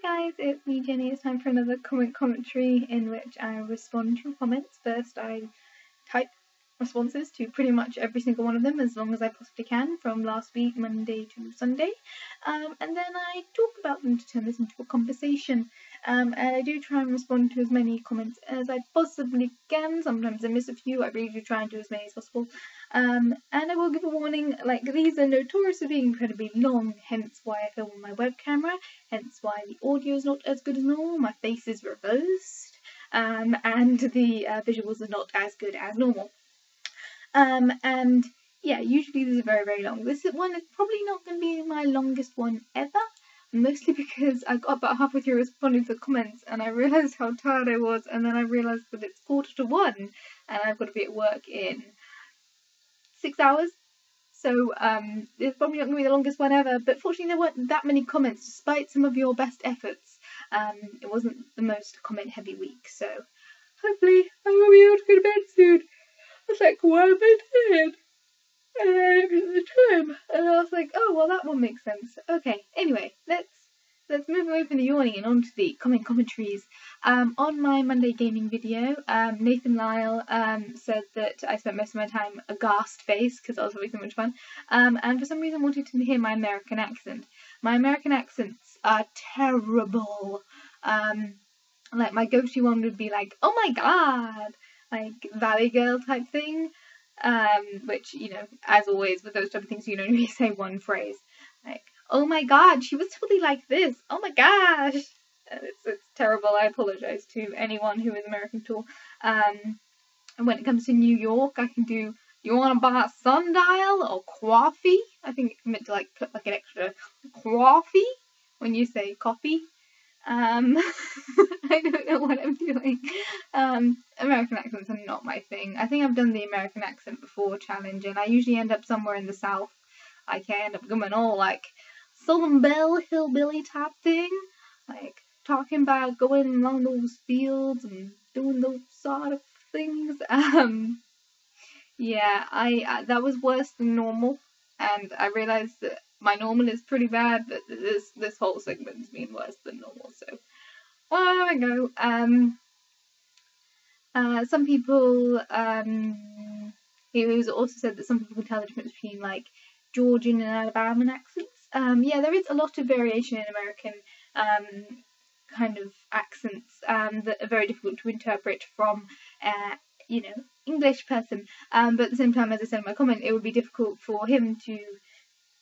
Hi guys, it's me Jenny. It's time for another commentary in which I respond to comments. First I type responses to pretty much every single one of them as long as I possibly can from last week, Monday to Sunday, and then I talk about them to turn this into a conversation, and I do try and respond to as many comments as I possibly can. Sometimes I miss a few. I really do try and do as many as possible, and I will give a warning, like, these are notorious for being incredibly long, hence why I film on my web camera, hence why the audio is not as good as normal, my face is reversed, and the visuals are not as good as normal. And yeah, usually these are very, very long. This one is probably not going to be my longest one ever, mostly because I got about halfway through responding to the comments and I realised how tired I was, and then I realised that it's 1:45 and I've got to be at work in 6 hours. So it's probably not going to be the longest one ever, but fortunately there weren't that many comments despite some of your best efforts. It wasn't the most comment heavy week, so hopefully I will be able to go to bed soon. I was like, why am I tired? And then I looked at the time and I was like, oh well, that one makes sense. Okay, anyway, let's move away from the yawning and on to the commentaries. On my Monday gaming video, Nathan Lyle said that I spent most of my time aghast face because I was having so much fun, and for some reason wanted to hear my American accent. My American accents are terrible. Like, my go-to one would be like, oh my god, like Valley Girl type thing, which, you know, as always with those type of things, you only say one phrase, like, oh my god, she was totally like this, oh my gosh. It's terrible. I apologise to anyone who is American at all. And when it comes to New York, I can do, you want to buy a sundial or coffee? I think it's meant to like put like an extra coffee when you say coffee. I don't know what I'm doing. American accents are not my thing. I think I've done the American accent before challenge, and I usually end up somewhere in the South. I can end up going all like Southern Belle hillbilly type thing, like talking about going along those fields and doing those sort of things. Yeah, that was worse than normal, and I realised that my normal is pretty bad, but this whole segment's been worse than normal, so I go. Some people, he was also said that some people can tell the difference between like Georgian and Alabama accents. Yeah, there is a lot of variation in American kind of accents that are very difficult to interpret from you know, English person, but at the same time, as I said in my comment, it would be difficult for him to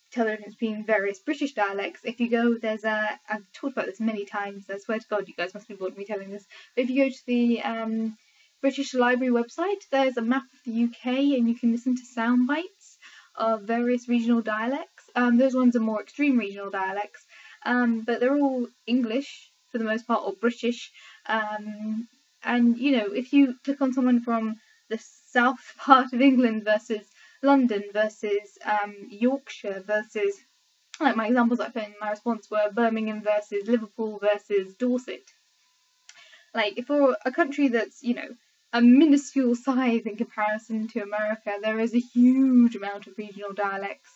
tell the difference between various British dialects. If you go, there's I've talked about this many times, I swear to God you guys must be bored of me telling this, but if you go to the British Library website, there's a map of the UK and you can listen to sound bites of various regional dialects. Those ones are more extreme regional dialects, but they're all English for the most part, or British, and you know, if you click on someone from the south part of England versus London versus Yorkshire versus, like my examples I put in my response were Birmingham versus Liverpool versus Dorset. Like, for a country that's, you know, a minuscule size in comparison to America, there is a huge amount of regional dialects,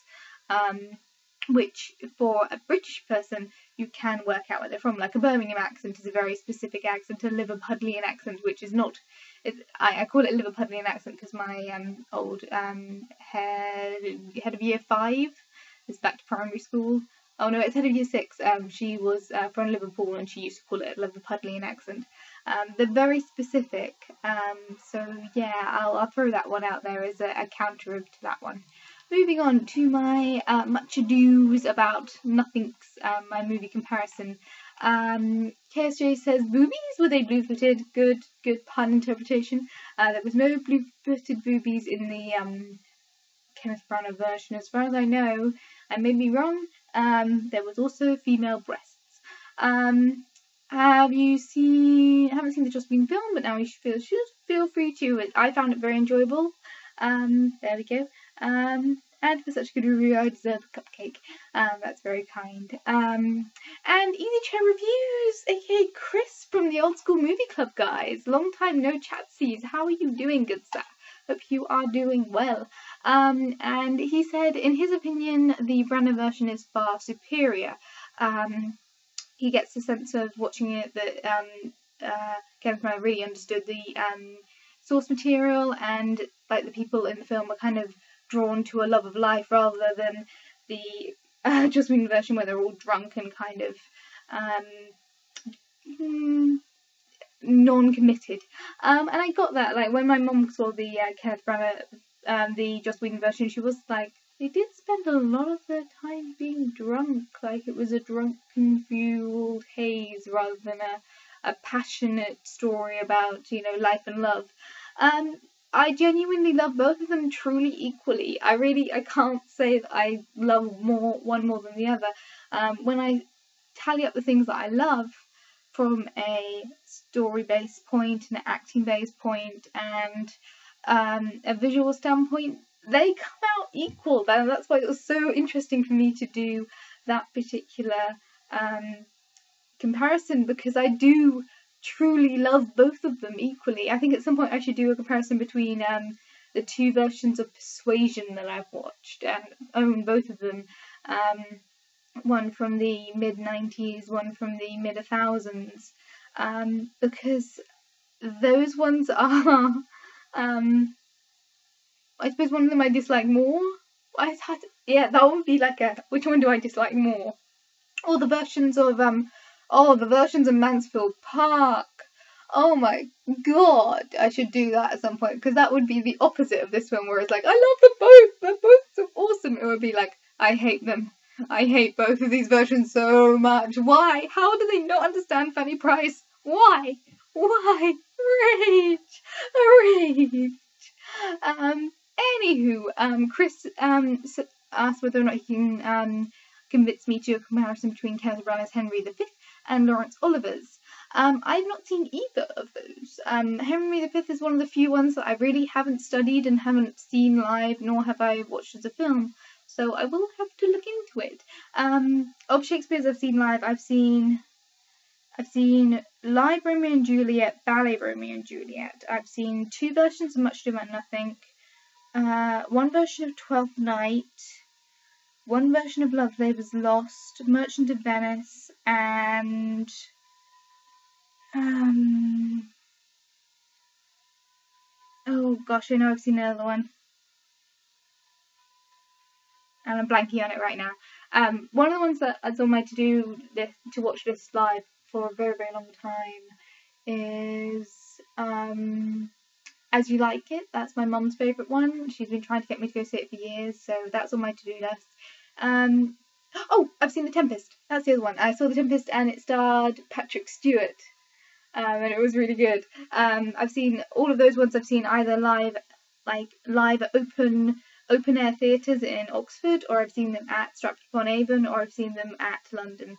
which for a British person you can work out where they're from. Like, a Birmingham accent is a very specific accent, a Liverpudlian accent, which is not, I call it a Liverpudlian accent because my old head of year 5 is back to primary school. Oh no, it's head of year 6. She was from Liverpool and she used to call it a Liverpudlian accent. They're very specific, so yeah, I'll throw that one out there as a counter to that one. Moving on to my much ado's about nothings, my movie comparison. KSJ says, boobies? Were they blue-footed? Good pun interpretation. There was no blue-footed boobies in the Kenneth Branagh version. As far as I know, I may be wrong, there was also female breasts. Haven't seen the Just Been film, but now you should feel free to. I found it very enjoyable. There we go. And for such a good review, I deserve a cupcake. That's very kind. And Easy Chair Reviews, aka Chris from the Old School Movie Club, guys. Long time no chatsies. How are you doing, good sir? Hope you are doing well. And he said, in his opinion, the Branagh version is far superior. he gets the sense of watching it that Kenneth Branagh really understood the source material, and like the people in the film are kind of drawn to a love of life rather than the Joss Whedon version where they're all drunk and kind of non-committed. And I got that, like, when my mum saw the Kenneth Branagh, the Joss Whedon version, she was like, they did spend a lot of their time being drunk, like it was a drunken fueled haze rather than a passionate story about, you know, life and love. I genuinely love both of them truly equally. I can't say that I love one more than the other. When I tally up the things that I love from a story-based point, an acting-based point, and a visual standpoint, they come out equal. That's why it was so interesting for me to do that particular comparison, because I do truly love both of them equally. I think at some point I should do a comparison between the two versions of Persuasion that I've watched and own both of them. One from the mid-90s, one from the mid-1000s, because those ones are, I suppose one of them I dislike more. That would be like which one do I dislike more? Or the versions of Mansfield Park. Oh my god, I should do that at some point, because that would be the opposite of this one, where it's like, I love them both, they're both so awesome. It would be like, I hate them. I hate both of these versions so much. Why? How do they not understand Fanny Price? Why? Rage! Anywho, Chris asked whether or not he can convince me to a comparison between Kenneth Branagh's Henry V and Laurence Oliver's. I've not seen either of those. Henry V is one of the few ones that I really haven't studied and haven't seen live, nor have I watched as a film. So I will have to look into it. Of Shakespeare's I've seen live, I've seen live Romeo and Juliet, ballet Romeo and Juliet. I've seen two versions of Much Ado About Nothing, one version of Twelfth Night, one version of Love Labour's Lost, Merchant of Venice, and oh gosh, I know I've seen another one. And I'm blanking on it right now. One of the ones that's on my to watch list live for a very, very long time is As You Like It. That's my mum's favourite one. She's been trying to get me to go see it for years, so that's on my to-do list. I've seen The Tempest. That's the other one. I saw The Tempest and it starred Patrick Stewart, and it was really good. I've seen all of those ones. I've seen either live at open air theatres in Oxford, or I've seen them at Stratford-upon-Avon, or I've seen them at London.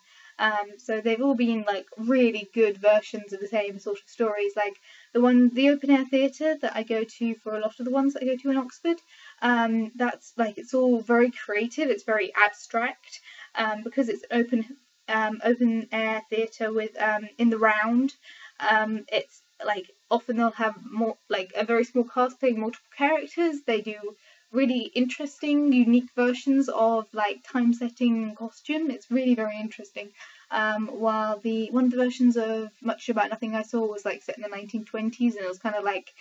So they've all been like really good versions of the same sort of stories. Like the open air theatre that I go to for a lot of the ones that I go to in Oxford, that's like, it's all very creative, it's very abstract, because it's open air theatre with in the round. It's like often they'll have more like a very small cast playing multiple characters. They do really interesting, unique versions of like time setting and costume. It's really very interesting. While one of the versions of Much Ado About Nothing I saw was like set in the 1920s, and it was kind of like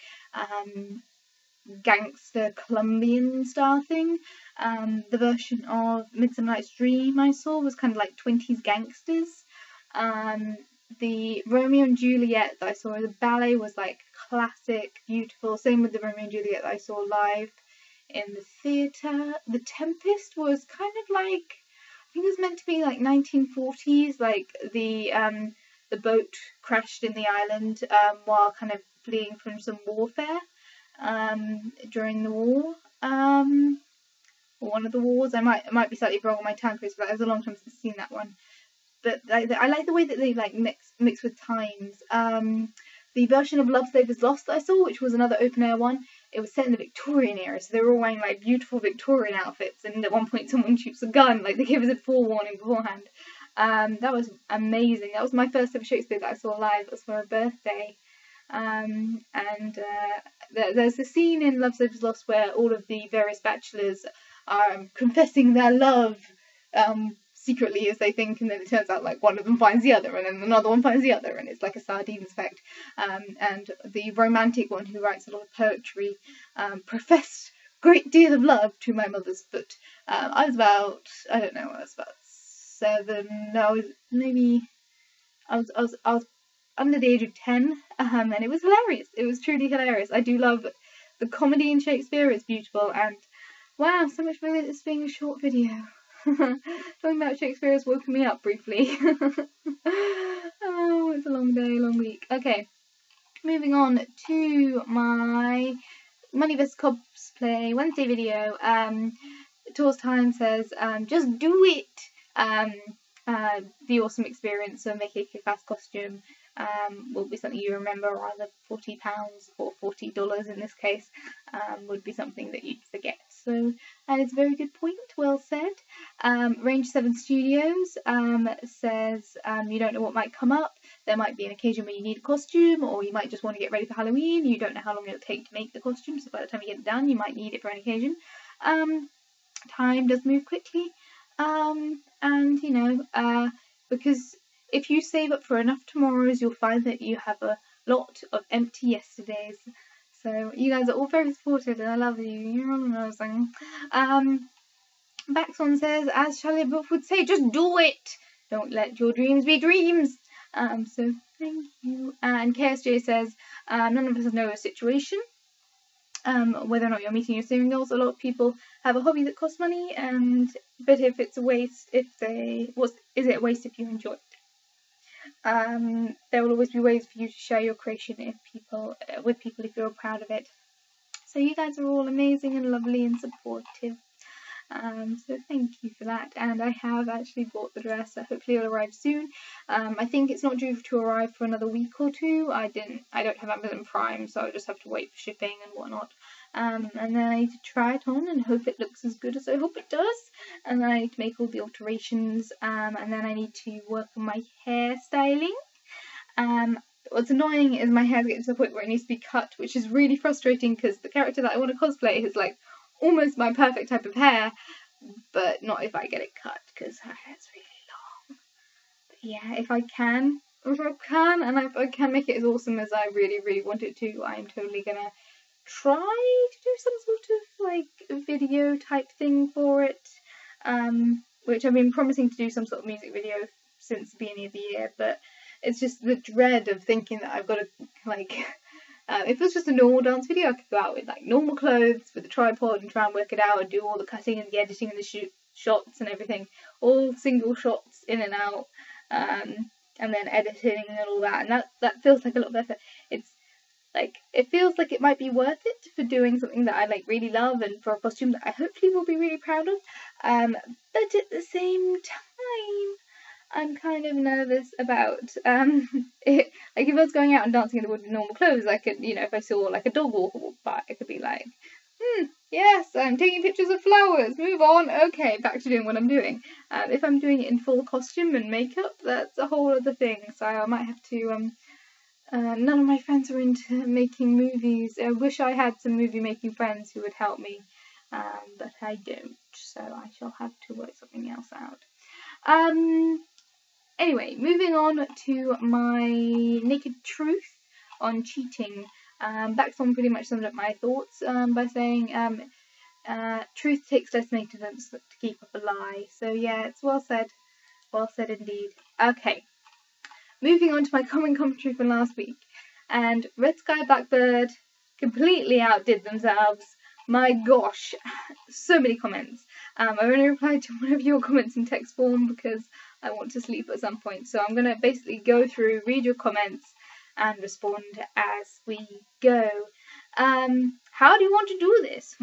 gangster Colombian style thing. The version of Midsummer Night's Dream I saw was kind of like 20s gangsters. The Romeo and Juliet that I saw as a ballet was like classic, beautiful. Same with the Romeo and Juliet that I saw live in the theatre. The Tempest was kind of like, I think it was meant to be like 1940s, like the boat crashed in the island while kind of fleeing from some warfare during the war, or one of the wars. I might be slightly wrong on my time, Chris, but that was a long time since I've seen that one. But I like the way that they like mix with times. The version of Love Labour's Lost that I saw, which was another open air one, it was set in the Victorian era, so they were all wearing like beautiful Victorian outfits, and at one point someone shoots a gun, like they gave us a forewarning beforehand. That was amazing. That was my first ever Shakespeare that I saw live. It was for a birthday. There's a scene in Love Labour's Lost where all of the various bachelors are confessing their love secretly as they think, and then it turns out like one of them finds the other, and then another one finds the other, and it's like a sardines effect. And the romantic one who writes a lot of poetry professed great deal of love to my mother's foot. I was about 7. No, I was under the age of 10, and it was hilarious. It was truly hilarious. I do love the comedy in Shakespeare. It's beautiful, and wow, so much for this being a short video. Talking about Shakespeare has woken me up briefly. Oh, it's a long day, long week. Okay, moving on to my Money vs Cosplay Wednesday video. Tours Time says, just do it. The awesome experience of making a kick-ass costume will be something you remember, or either £40 or $40 in this case would be something that you'd forget. So that is a very good point, well said. Range 7 Studios says you don't know what might come up. There might be an occasion where you need a costume, or you might just want to get ready for Halloween. You don't know how long it'll take to make the costume, so by the time you get it done you might need it for an occasion. Time does move quickly, and you know, because if you save up for enough tomorrows, you'll find that you have a lot of empty yesterdays. So you guys are all very supportive, and I love you. You're amazing. Baxon says, as Shelley would say, just do it. Don't let your dreams be dreams. So thank you. And KSJ says, none of us know a situation. Whether or not you're meeting your saving goals. A lot of people have a hobby that costs money, but if it's a waste, is it a waste if you enjoy it? There will always be ways for you to share your creation with people if you're proud of it. So you guys are all amazing and lovely and supportive. So thank you for that. And I have actually bought the dress, so hopefully it'll arrive soon. I think it's not due to arrive for another week or two. I don't have Amazon Prime, so I'll just have to wait for shipping and whatnot. And then I need to try it on and hope it looks as good as I hope it does. And then I need to make all the alterations, and then I need to work on my hairstyling. What's annoying is my hair gets to the point where it needs to be cut, which is really frustrating because the character that I want to cosplay is like almost my perfect type of hair, but not if I get it cut because her hair's really long. But yeah, if I can make it as awesome as I really, really want it to, I'm totally gonna try to do some sort of like video type thing for it, which I've been promising to do some sort of music video since the beginning of the year, but it's just the dread of thinking that I've got to like if it was just a normal dance video, I could go out with like normal clothes with a tripod and try and work it out and do all the cutting and the editing and the shots and everything, all single shots in and out, and then editing and all that, and that feels like a lot of effort. It feels like it might be worth it for doing something that I like really love and for a costume that I hopefully will be really proud of, but at the same time I'm kind of nervous about it. Like if I was going out and dancing in the wood with normal clothes, I could, you know, if I saw like a dog walk by, I could be like, yes, I'm taking pictures of flowers, move on, okay, back to doing what I'm doing. If I'm doing it in full costume and makeup, that's a whole other thing, so I might have to, none of my friends are into making movies. I wish I had some movie making friends who would help me, but I don't, so I shall have to work something else out. Anyway, moving on to my naked truth on cheating. Baxon pretty much summed up my thoughts by saying truth takes less maintenance to keep up a lie. So yeah, it's well said indeed. Okay, moving on to my common commentary from last week. And Red Sky Blackbird completely outdid themselves. My gosh, so many comments. I've only replied to one of your comments in text form because I want to sleep at some point. So I'm going to basically go through, read your comments, and respond as we go. How do you want to do this?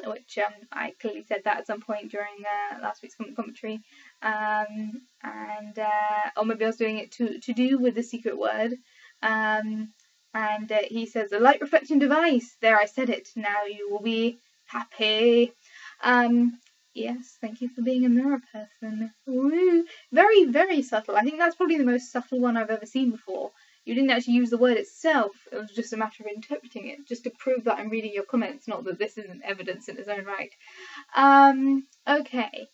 Which I clearly said that at some point during last week's commentary. Or maybe I was doing it to do with the secret word. And he says, a light reflecting device. There, I said it. Now you will be happy. Yes, thank you for being a mirror person. Woo. Very, very subtle. I think that's probably the most subtle one I've ever seen before. You didn't actually use the word itself. It was just a matter of interpreting it, just to prove that I'm reading your comments, not that this isn't evidence in its own right. Okay.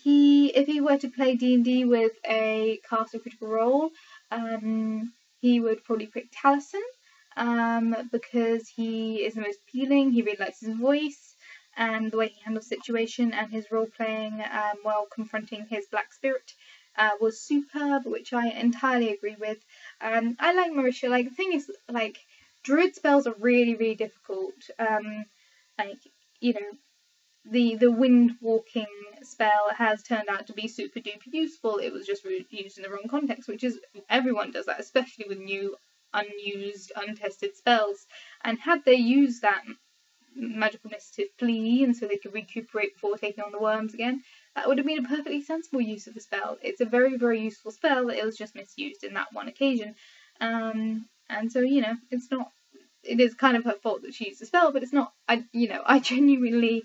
if he were to play D&D with a cast of Critical Role, he would probably pick Taliesin, because he is the most appealing. He really likes his voice and the way he handles the situation, and his role playing while confronting his black spirit was superb, which I entirely agree with. I like Marisha. Like, the thing is, like, druid spells are really, really difficult. Like, you know, the wind walking spell has turned out to be super duper useful. It was just used in the wrong context, which is, everyone does that, especially with new, unused, untested spells. And had they used that magicalness to flee, and so they could recuperate before taking on the worms again, that would have been a perfectly sensible use of the spell. It's a very, very useful spell. It was just misused in that one occasion. And so, you know, it's not, it is kind of her fault that she used the spell, but it's not, I genuinely,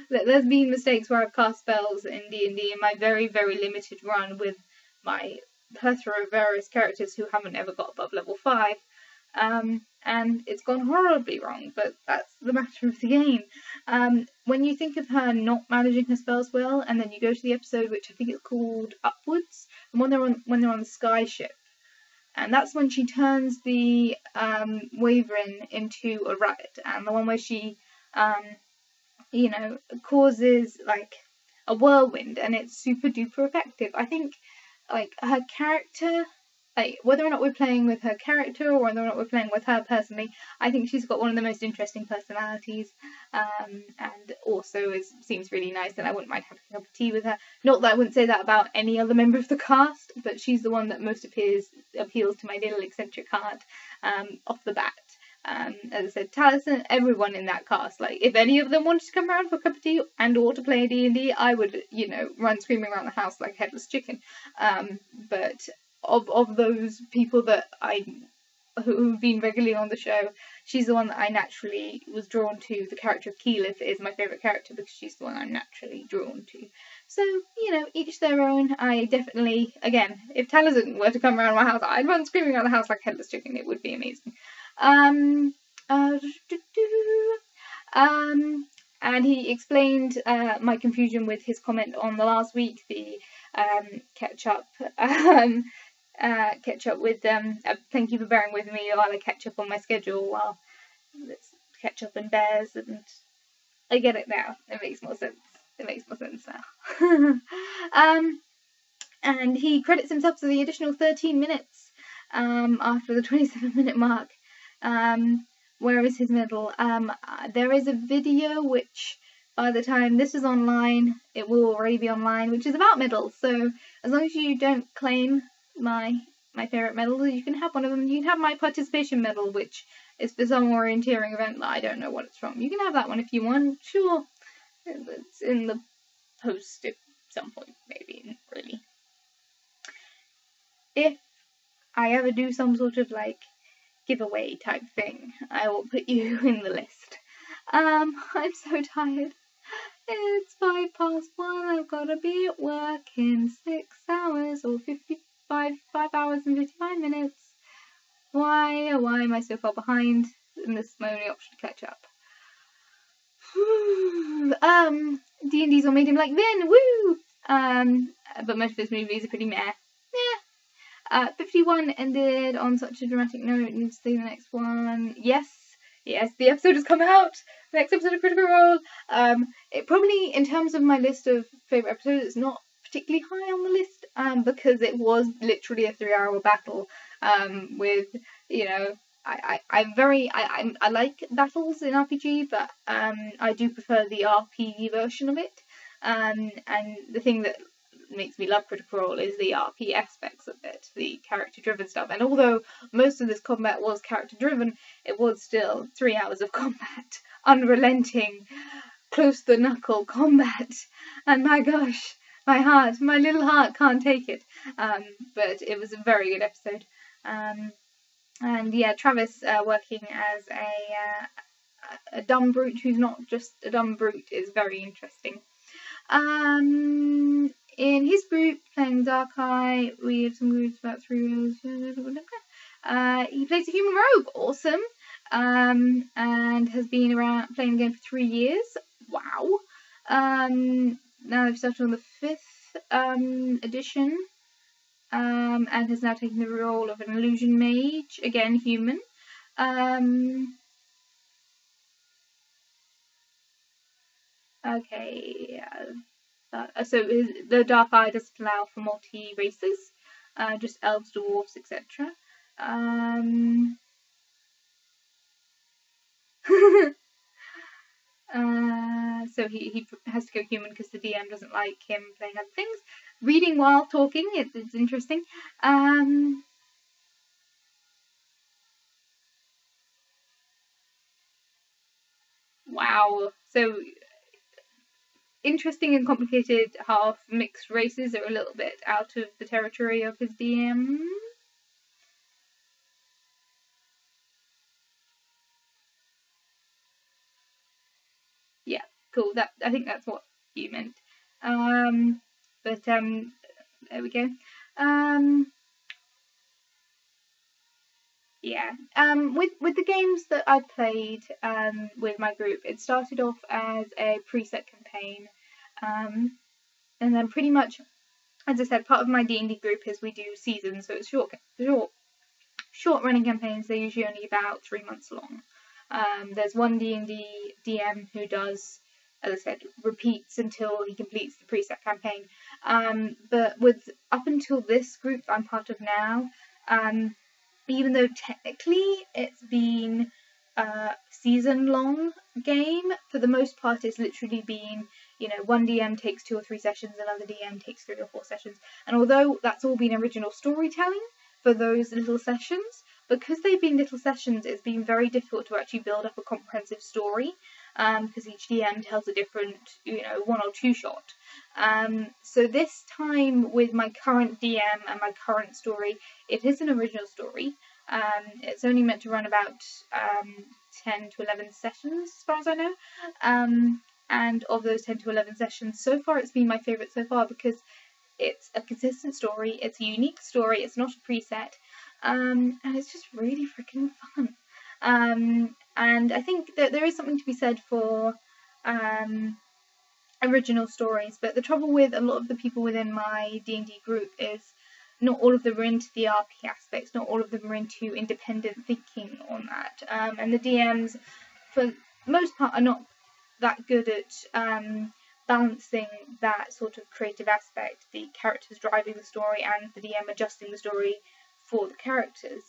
there's been mistakes where I've cast spells in D&D in my very, very limited run with my plethora of various characters who haven't ever got above level 5. And it's gone horribly wrong, but that's the matter of the game. When you think of her not managing her spells well, and then you go to the episode, which I think is called Upwards, and when they're on the sky ship, and that's when she turns the Wyvern into a rat, and the one where she, causes like a whirlwind, and it's super duper effective. I think, like, her character, like, whether or not we're playing with her character or whether or not we're playing with her personally, I think she's got one of the most interesting personalities, and also seems really nice, and I wouldn't mind having a cup of tea with her. Not that I wouldn't say that about any other member of the cast, but she's the one that most appeals to my little eccentric heart off the bat. As I said, Taliesin, everyone in that cast, like, if any of them wanted to come around for a cup of tea and or to play D&D, I would, run screaming around the house like a headless chicken. But of those people that who've been regularly on the show, she's the one that I naturally was drawn to. The character of Keyleth is my favourite character because she's the one I'm naturally drawn to. So, each their own. I definitely, again, if Taliesin were to come around my house, I'd run screaming around the house like a headless chicken. It would be amazing. And he explained my confusion with his comment on the last week, the catch up with thank you for bearing with me while I catch up on my schedule while let's catch up in bears, and I get it now. It makes more sense. Now. And he credits himself for the additional 13 minutes after the 27-minute mark. Where is his medal? There is a video which, by the time this is online, it will already be online, which is about medals. So as long as you don't claim my favourite medal, you can have one of them. You can have my participation medal, which is for some orienteering event that I don't know what it's from. You can have that one if you want. Sure, it's in the post at some point, maybe, really. If I ever do some sort of, like, giveaway type thing, I will put you in the list. I'm so tired. It's 5:01. I've got to be at work in 6 hours or 5 hours and 55 minutes. Why am I so far behind? And this is my only option to catch up. D&D's on Medium like Vin, woo! But most of his movies are pretty meh. Yeah. 51 ended on such a dramatic note. Need to see the next one. Yes, the episode has come out. The next episode of Critical Role. It probably, in terms of my list of favourite episodes, it's not particularly high on the list, because it was literally a 3-hour battle, with, I like battles in RPG, but I do prefer the RP version of it, and the thing that makes me love Critical Role is the RP aspects of it, the character-driven stuff. And although most of this combat was character-driven, it was still 3 hours of combat, unrelenting, close-to-the-knuckle combat, and my gosh, my little heart can't take it. But it was a very good episode. And yeah, Travis working as a dumb brute who's not just a dumb brute is very interesting. In his group, playing Darkeye, we have some groups about 3 years. He plays a human rogue, awesome, and has been around playing the game for 3 years. Wow. Now they've started on the 5th edition, and has now taken the role of an illusion mage, again human. Okay, so the Dark Eye doesn't allow for multi-races, just elves, dwarves, etc. So he has to go human because the DM doesn't like him playing other things. Reading while talking, it's interesting. Wow. So interesting and complicated half mixed races are a little bit out of the territory of his DM. Yeah, cool. I think that's what you meant. But there we go. Yeah. With the games that I played with my group, it started off as a preset campaign, and then pretty much, as I said, part of my D&D group is we do seasons, so it's short running campaigns. They're usually only about 3 months long. There's one D&D DM who does, as I said, repeats until he completes the preset campaign. But with up until this group I'm part of now, even though technically it's been a season-long game, for the most part it's literally been, one DM takes 2 or 3 sessions, another DM takes 3 or 4 sessions. And although that's all been original storytelling for those little sessions, because they've been little sessions, it's been very difficult to actually build up a comprehensive story, because each DM tells a different, 1 or 2 shot. So this time with my current DM and my current story, it is an original story. It's only meant to run about 10 to 11 sessions, as far as I know. And of those 10 to 11 sessions, so far it's been my favourite so far because it's a consistent story, it's a unique story, it's not a preset, and it's just really freaking fun. And I think that there is something to be said for original stories, but the trouble with a lot of the people within my D&D group is not all of them are into the RP aspects, not all of them are into independent thinking on that, and the DMs, for the most part, are not that good at balancing that sort of creative aspect, the characters driving the story and the DM adjusting the story for the characters.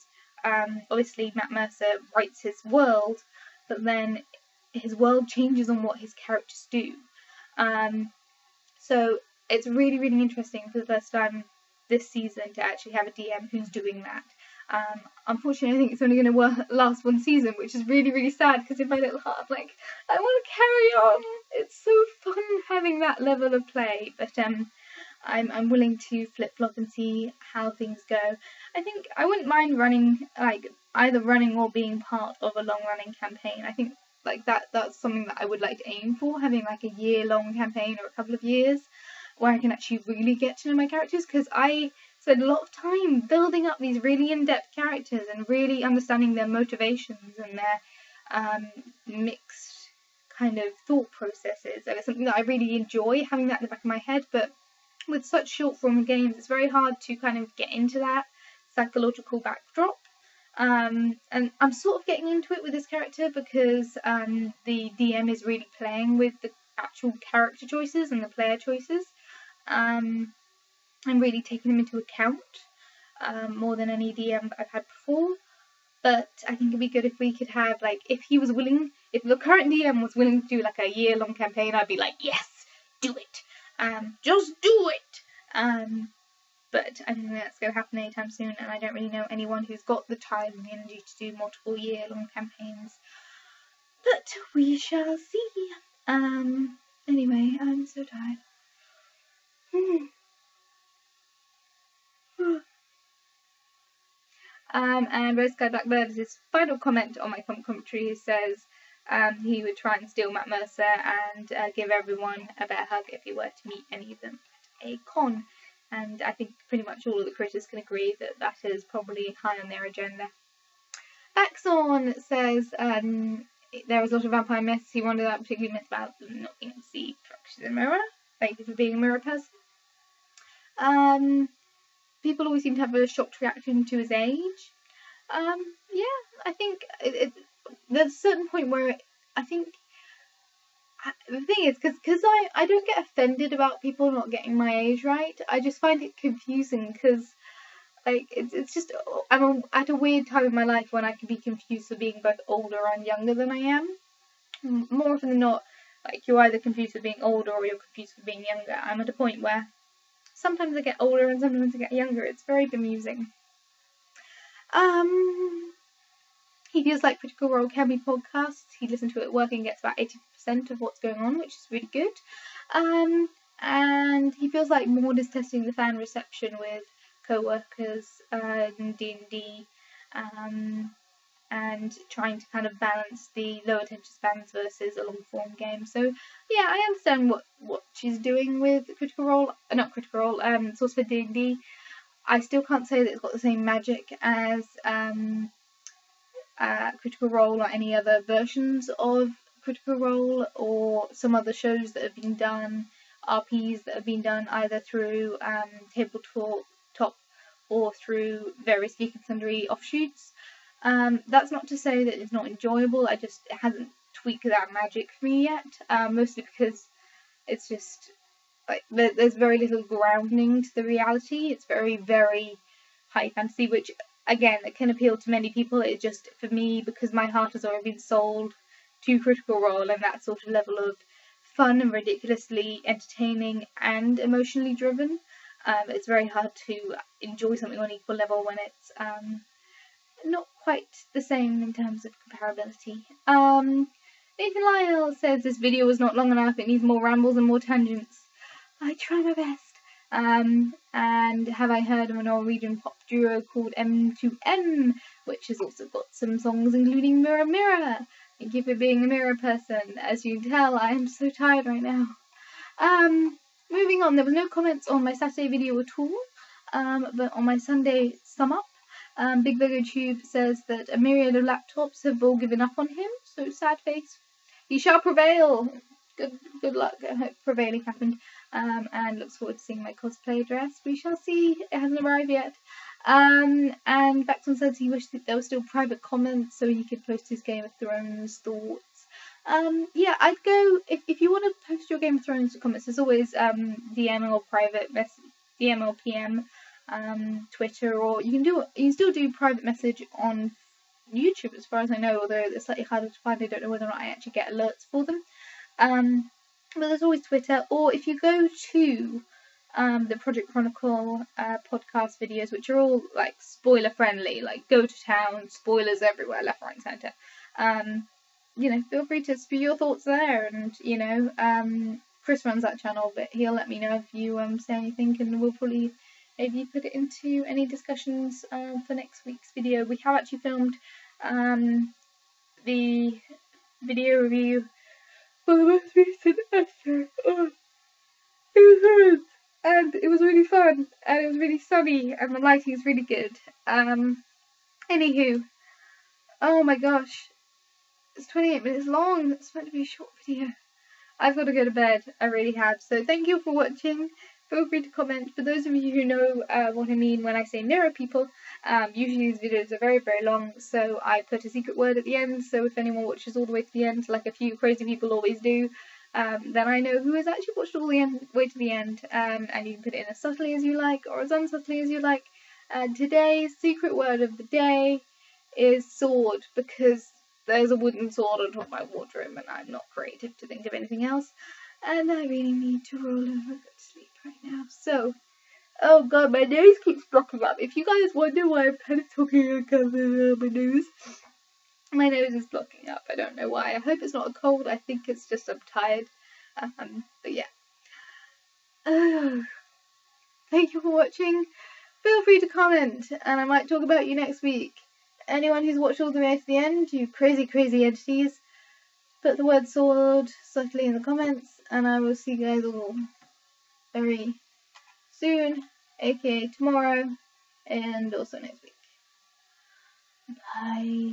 Obviously, Matt Mercer writes his world, but then his world changes on what his characters do. So it's really, really interesting for the first time this season to actually have a DM who's doing that. Unfortunately, I think it's only going to last 1 season, which is really, really sad because in my little heart, I'm like, I want to carry on. It's so fun having that level of play, but I'm willing to flip-flop and see how things go. I think I wouldn't mind running, either running or being part of a long-running campaign. I think that's something that I would like to aim for, having a year-long campaign or a couple of years where I can actually really get to know my characters, because I spend a lot of time building up these really in-depth characters and really understanding their motivations and their mixed kind of thought processes, and it's something that I really enjoy, having that in the back of my head. But with such short form games, it's very hard to kind of get into that psychological backdrop. And I'm sort of getting into it with this character because the DM is really playing with the actual character choices and the player choices, and really taking them into account more than any DM that I've had before. But I think it'd be good if we could have, if he was willing, if the current DM was willing to do a year-long campaign, I'd be like, yes, do it, just do it. But I don't think that's going to happen anytime soon, and I don't really know anyone who's got the time and the energy to do multiple year-long campaigns. But we shall see. Anyway, I'm so tired. And Rose Sky Blackbird is his final comment on my commentary. He says he would try and steal Matt Mercer and give everyone a bear hug if he were to meet any of them at a con. And I think pretty much all of the critters can agree that that is probably high on their agenda. Baxorn says there is a lot of vampire myths. He wondered that particularly myth about them not being able to see reflections in a mirror. Thank you for being a mirror person. People always seem to have a shocked reaction to his age. Yeah, I think there's a certain point where I think the thing is, because I don't get offended about people not getting my age right. I just find it confusing because like it's just I'm at a weird time in my life when I can be confused for being both older and younger than I am. More often than not, like you're either confused for being older or you're confused for being younger. I'm at a point where sometimes I get older and sometimes I get younger. It's very bemusing. He feels like Critical Role can be podcasts. He listens to it at work and gets about 80% of what's going on, which is really good. And he feels like Maud is testing the fan reception with co-workers in D&D, and trying to kind of balance the low attention spans versus a long form game. So yeah, I understand what she's doing with Source for D&D. I still can't say that it's got the same magic as Critical Role or any other versions of Critical Role or some other shows that have been done, RPs that have been done either through Tabletop or through various Geek and Sundry offshoots. That's not to say that it's not enjoyable, it hasn't tweaked that magic for me yet, mostly because it's just, like, there's very little grounding to the reality. It's very, very high fantasy, which, again, it can appeal to many people. It just, for me, because my heart has already been sold to Critical Role and that sort of level of fun and ridiculously entertaining and emotionally driven, it's very hard to enjoy something on equal level when it's not quite the same in terms of comparability. Nathan Lyle says this video was not long enough, it needs more rambles and more tangents. I try my best. And have I heard of a Norwegian pop duo called M2M, which has also got some songs including Mirror Mirror. Thank you for being a mirror person. As you can tell, I am so tired right now. Moving on, there was no comments on my Saturday video at all, but on my Sunday sum up, Big Virgo Tube says that a myriad of laptops have all given up on him, so sad face. He shall prevail. Good luck. I hope prevailing happened. And looks forward to seeing my cosplay dress. We shall see. It hasn't arrived yet. And Baxon says he wished that there were still private comments so he could post his Game of Thrones thoughts. Yeah, I'd go if you want to post your Game of Thrones comments. There's always DM or private message, DM or PM, Twitter, or you can still do private message on YouTube, as far as I know. Although it's slightly harder to find. I don't know whether or not I actually get alerts for them. But there's always Twitter, or if you go to the Project Chronicle podcast videos, which are all like spoiler friendly, like go to town, spoilers everywhere, left, right, and centre. Feel free to spew your thoughts there, and Chris runs that channel, but he'll let me know if you say anything, and we'll probably maybe put it into any discussions for next week's video. We have actually filmed the video review for the most recent episode of and it was really fun, and it was really sunny, and the lighting is really good. Anywho, oh my gosh, it's 28 minutes long. It's meant to be a short video. I've got to go to bed. I really have. So thank you for watching. Feel free to comment. For those of you who know what I mean when I say mirror people, usually these videos are very, very long, so I put a secret word at the end, so if anyone watches all the way to the end, like a few crazy people always do, then I know who has actually watched all the way to the end, and you can put it in as subtly as you like, or as unsubtly as you like. Today's secret word of the day is sword, because there's a wooden sword on top of my wardrobe, and I'm not creative to think of anything else, and I really need to roll over and go to sleep right now. So, oh god, my nose keeps blocking up. If you guys wonder why I'm kind of talking about my nose is blocking up. I don't know why. I hope it's not a cold. I think it's just I'm tired. But yeah. Thank you for watching. Feel free to comment, and I might talk about you next week. Anyone who's watched all the way to the end, you crazy, crazy entities, put the word sword subtly in the comments, and I will see you guys all very soon, aka tomorrow, and also next week. Bye.